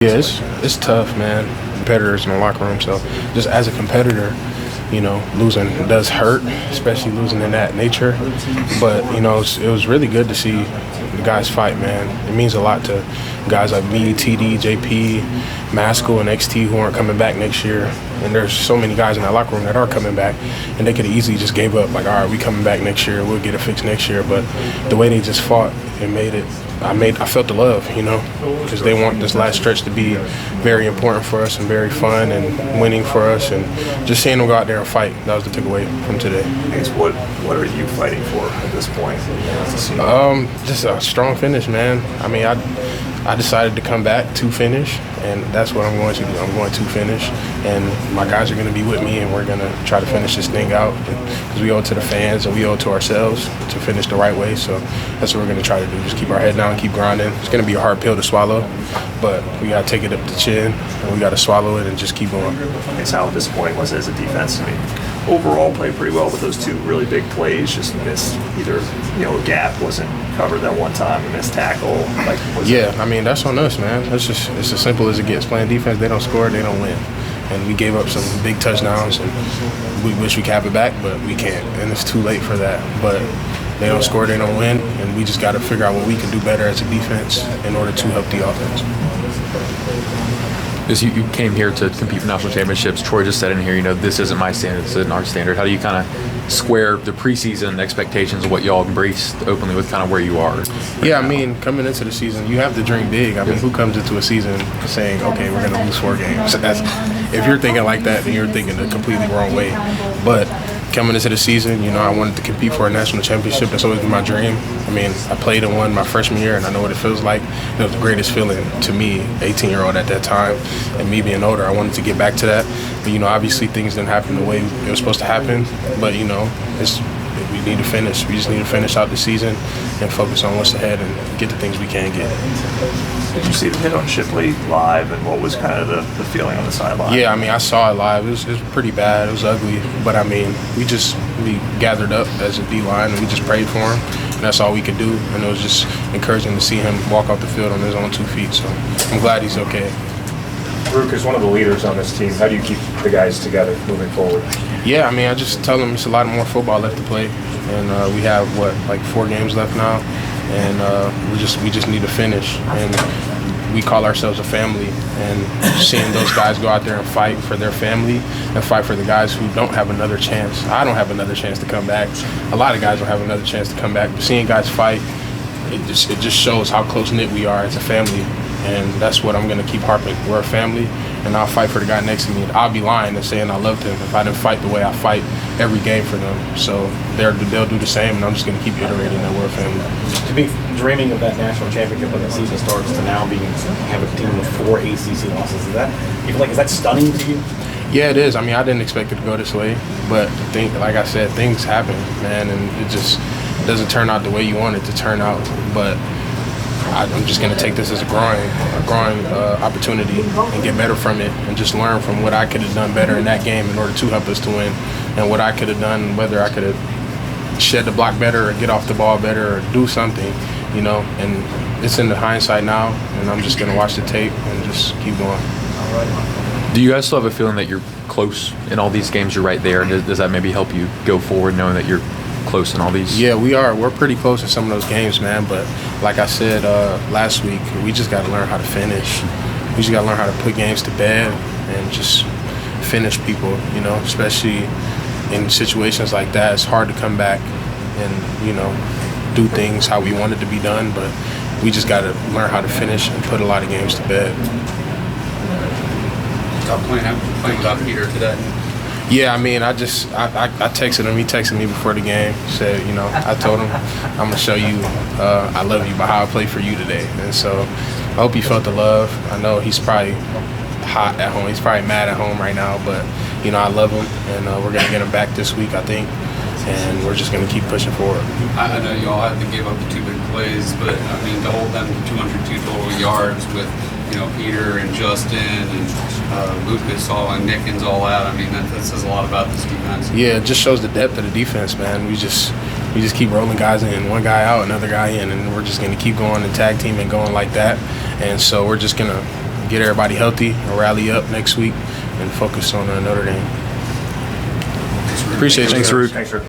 Yeah, it's tough, man. Competitors in the locker room. So just as a competitor, losing does hurt, especially losing in that nature. But it was really good to see the guys fight, man. It means a lot to guys like me, TD, JP, Maskell, and XT who aren't coming back next year. And there's so many guys in that locker room that are coming back, and they could have easily just gave up, like, all right, we coming back next year, we'll get it fixed next year. But the way they just fought, it made it. I felt the love, because they want this last stretch to be very important for us and very fun and winning for us, and just seeing them go out there and fight. That was the takeaway from today. What are you fighting for at this point? Just a strong finish, man. I decided to come back to finish, and that's what I'm going to do. I'm going to finish, and my guys are going to be with me, and we're going to try to finish this thing out because we owe it to the fans and we owe it to ourselves to finish the right way. So that's what we're going to try to do, just keep our head down and keep grinding. It's going to be a hard pill to swallow, but we got to take it up the chin, and we got to swallow it and just keep going. How disappointing was it as a defense? Overall played pretty well, but those two really big plays just missed. Either a gap wasn't covered that one time, a missed tackle. That's on us, man. It's as simple as it gets. Playing defense, they don't score, they don't win. And we gave up some big touchdowns, and we wish we could have it back, but we can't, and it's too late for that. But they don't score, they don't win, and we just got to figure out what we can do better as a defense in order to help the offense. As you came here to compete for national championships, Troy just said in here, this isn't my standard, this isn't our standard. How do you kind of square the preseason expectations of what y'all embraced openly with kind of where you are? Yeah, coming into the season, you have to dream big. Who comes into a season saying, okay, we're going to lose 4 games? If you're thinking like that, then you're thinking the completely wrong way. But coming into the season, I wanted to compete for a national championship. That's always been my dream. I played and won my freshman year, and I know what it feels like. It was the greatest feeling to me, 18-year-old at that time, and me being older. I wanted to get back to that. But, obviously things didn't happen the way it was supposed to happen. But, we need to finish. We just need to finish out the season and focus on what's ahead and get the things we can get. Did you see the hit on Shipp live, and what was kind of the feeling on the sideline? Yeah, I saw it live. It was pretty bad. It was ugly. But, we gathered up as a D-line, and we just prayed for him. And that's all we could do. And it was just encouraging to see him walk off the field on his own 2 feet. So I'm glad he's okay. Ruke is one of the leaders on this team. How do you keep the guys together moving forward? Yeah, I just tell them it's a lot more football left to play. And we have, 4 games left now. And we just need to finish. And we call ourselves a family. And seeing those guys go out there and fight for their family and fight for the guys who don't have another chance. I don't have another chance to come back. A lot of guys don't have another chance to come back. But seeing guys fight, it just shows how close-knit we are as a family. And that's what I'm going to keep harping. We're a family, and I'll fight for the guy next to me. I'll be lying and saying I loved him if I didn't fight the way I fight every game for them. So they'll do the same, and I'm just going to keep iterating that we're a family. To be dreaming of that national championship when the season starts to now have a team with 4 ACC losses, is that stunning to you? Yeah, it is. I didn't expect it to go this way, but like I said, things happen, man, and it just doesn't turn out the way you want it to turn out. But I'm just going to take this as a growing opportunity and get better from it and just learn from what I could have done better in that game in order to help us to win, and what I could have done, whether I could have shed the block better or get off the ball better or do something, and it's in the hindsight now, and I'm just going to watch the tape and just keep going. Do you guys still have a feeling that you're close in all these games? You're right there. Does that maybe help you go forward knowing that you're close in all these? Yeah, we are. We're pretty close in some of those games, man. But like I said last week, we just got to learn how to finish. We just got to learn how to put games to bed and just finish people, especially in situations like that. It's hard to come back and, do things how we want it to be done. But we just got to learn how to finish and put a lot of games to bed. Stop playing without Peter today. Yeah, I texted him. He texted me before the game. Said, I told him, I'm going to show you I love you by how I play for you today. And so I hope he felt the love. I know he's probably hot at home. He's probably mad at home right now. But, I love him. And we're going to get him back this week, I think. And we're just going to keep pushing forward. I know you all had to give up the 2 big plays, but, to hold them to 202 total yards with, Peter and Justin and Lucas and Nickens all out. That says a lot about this defense. Yeah, it just shows the depth of the defense, man. We just keep rolling guys in, one guy out, another guy in, and we're just going to keep going and tag team and going like that. And so we're just going to get everybody healthy and rally up next week and focus on Notre Dame. Appreciate you. Thanks, Ruke. Thanks, Ruke.